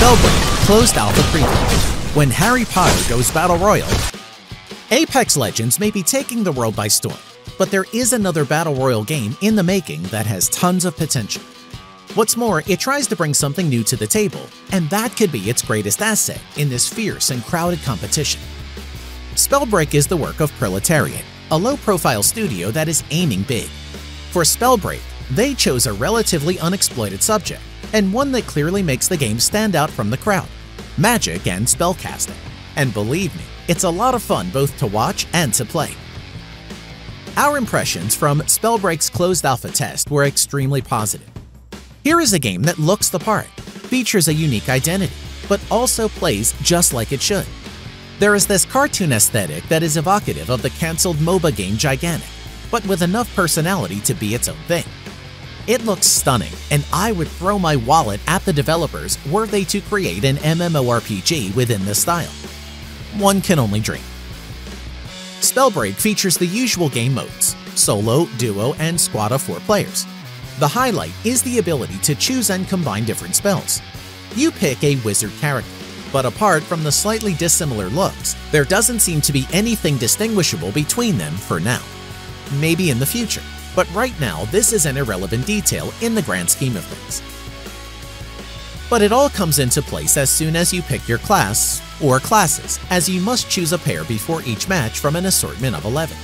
Spellbreak closed alpha preview. When Harry Potter goes Battle Royale. Apex Legends may be taking the world by storm, but there is another Battle Royale game in the making that has tons of potential. What's more, it tries to bring something new to the table, and that could be its greatest asset in this fierce and crowded competition. Spellbreak is the work of Proletariat, a low-profile studio that is aiming big. For Spellbreak, they chose a relatively unexploited subject, and one that clearly makes the game stand out from the crowd: magic and spellcasting. And believe me, it's a lot of fun both to watch and to play. Our impressions from Spellbreak's closed alpha test were extremely positive. Here is a game that looks the part, features a unique identity, but also plays just like it should. There is this cartoon aesthetic that is evocative of the cancelled MOBA game Gigantic, but with enough personality to be its own thing. It looks stunning, and I would throw my wallet at the developers were they to create an MMORPG within this style. One can only dream. Spellbreak features the usual game modes: solo, duo, and squad of 4 players. The highlight is the ability to choose and combine different spells. You pick a wizard character, but apart from the slightly dissimilar looks, there doesn't seem to be anything distinguishable between them for now. Maybe in the future, but right now this is an irrelevant detail in the grand scheme of things. But it all comes into place as soon as you pick your class or classes, as you must choose a pair before each match from an assortment of 11.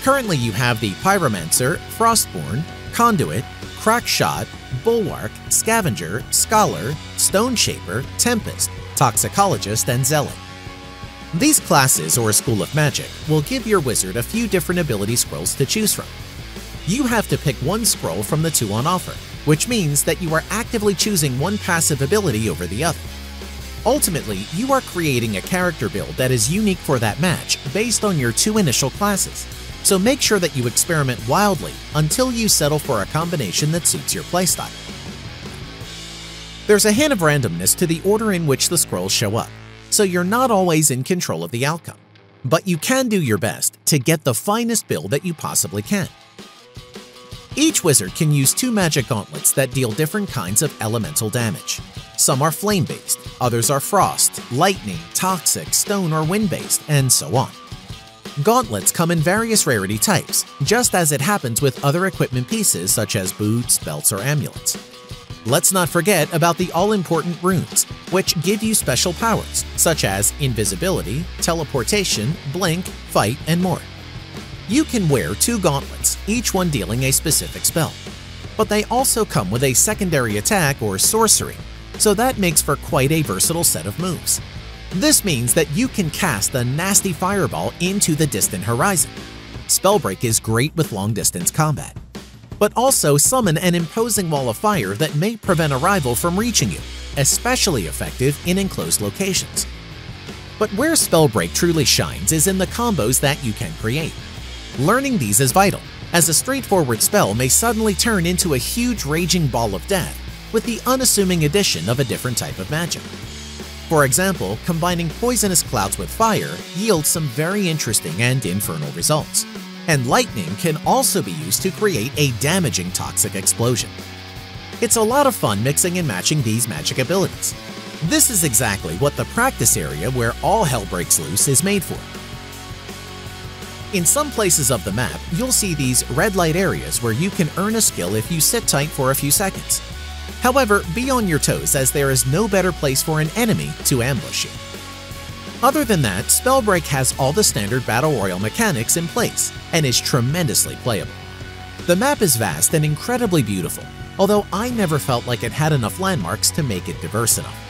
Currently you have the Pyromancer, Frostborn, Conduit, Crackshot, Bulwark, Scavenger, Scholar, Stone Shaper, Tempest, Toxicologist, and Zealot. These classes, or School of Magic, will give your wizard a few different ability scrolls to choose from. You have to pick one scroll from the 2 on offer, which means that you are actively choosing one passive ability over the other. Ultimately, you are creating a character build that is unique for that match based on your 2 initial classes, so make sure that you experiment wildly until you settle for a combination that suits your playstyle. There's a hint of randomness to the order in which the scrolls show up, so you're not always in control of the outcome, but you can do your best to get the finest build that you possibly can. Each wizard can use 2 magic gauntlets that deal different kinds of elemental damage. Some are flame-based, others are frost, lightning, toxic, stone, or wind-based, and so on. Gauntlets come in various rarity types, just as it happens with other equipment pieces such as boots, belts, or amulets. Let's not forget about the all-important runes, which give you special powers, such as invisibility, teleportation, blink, fight, and more. You can wear 2 gauntlets, each one dealing a specific spell. But they also come with a secondary attack or sorcery, so that makes for quite a versatile set of moves. This means that you can cast a nasty fireball into the distant horizon. Spellbreak is great with long-distance combat, but also summon an imposing wall of fire that may prevent a rival from reaching you, especially effective in enclosed locations. But where Spellbreak truly shines is in the combos that you can create. Learning these is vital, as a straightforward spell may suddenly turn into a huge raging ball of death with the unassuming addition of a different type of magic. For example, combining poisonous clouds with fire yields some very interesting and infernal results. And lightning can also be used to create a damaging toxic explosion. It's a lot of fun mixing and matching these magic abilities. This is exactly what the practice area where all hell breaks loose is made for. In some places of the map, you'll see these red light areas where you can earn a skill if you sit tight for a few seconds. However, be on your toes, as there is no better place for an enemy to ambush you. Other than that, Spellbreak has all the standard Battle Royale mechanics in place and is tremendously playable. The map is vast and incredibly beautiful, although I never felt like it had enough landmarks to make it diverse enough.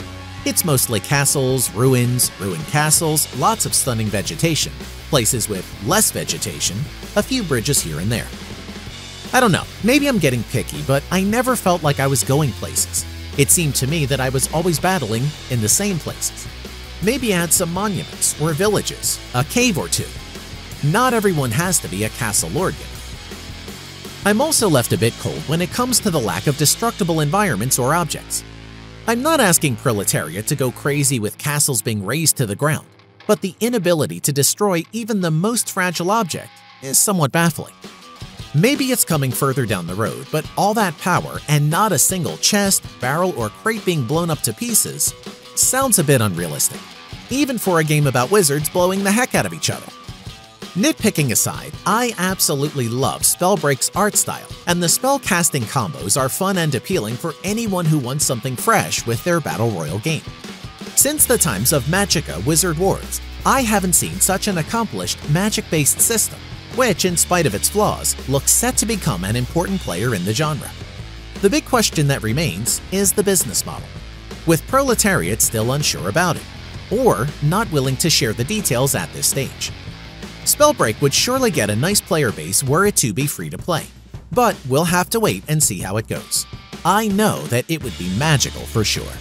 It's mostly castles, ruins, ruined castles, lots of stunning vegetation, places with less vegetation, a few bridges here and there. I don't know, maybe I'm getting picky, but I never felt like I was going places. It seemed to me that I was always battling in the same places. Maybe add some monuments or villages, a cave or 2. Not everyone has to be a castle lord yet. I'm also left a bit cold when it comes to the lack of destructible environments or objects. I'm not asking Proletariat to go crazy with castles being razed to the ground, but the inability to destroy even the most fragile object is somewhat baffling. Maybe it's coming further down the road, but all that power and not a single chest, barrel, or crate being blown up to pieces sounds a bit unrealistic, even for a game about wizards blowing the heck out of each other. Nitpicking aside, I absolutely love Spellbreak's art style, and the spellcasting combos are fun and appealing for anyone who wants something fresh with their Battle Royale game. Since the times of Magicka Wizard Wars, I haven't seen such an accomplished magic-based system, which, in spite of its flaws, looks set to become an important player in the genre. The big question that remains is the business model, with Proletariat still unsure about it, or not willing to share the details at this stage. Spellbreak would surely get a nice player base were it to be free to play, but we'll have to wait and see how it goes. I know that it would be magical for sure.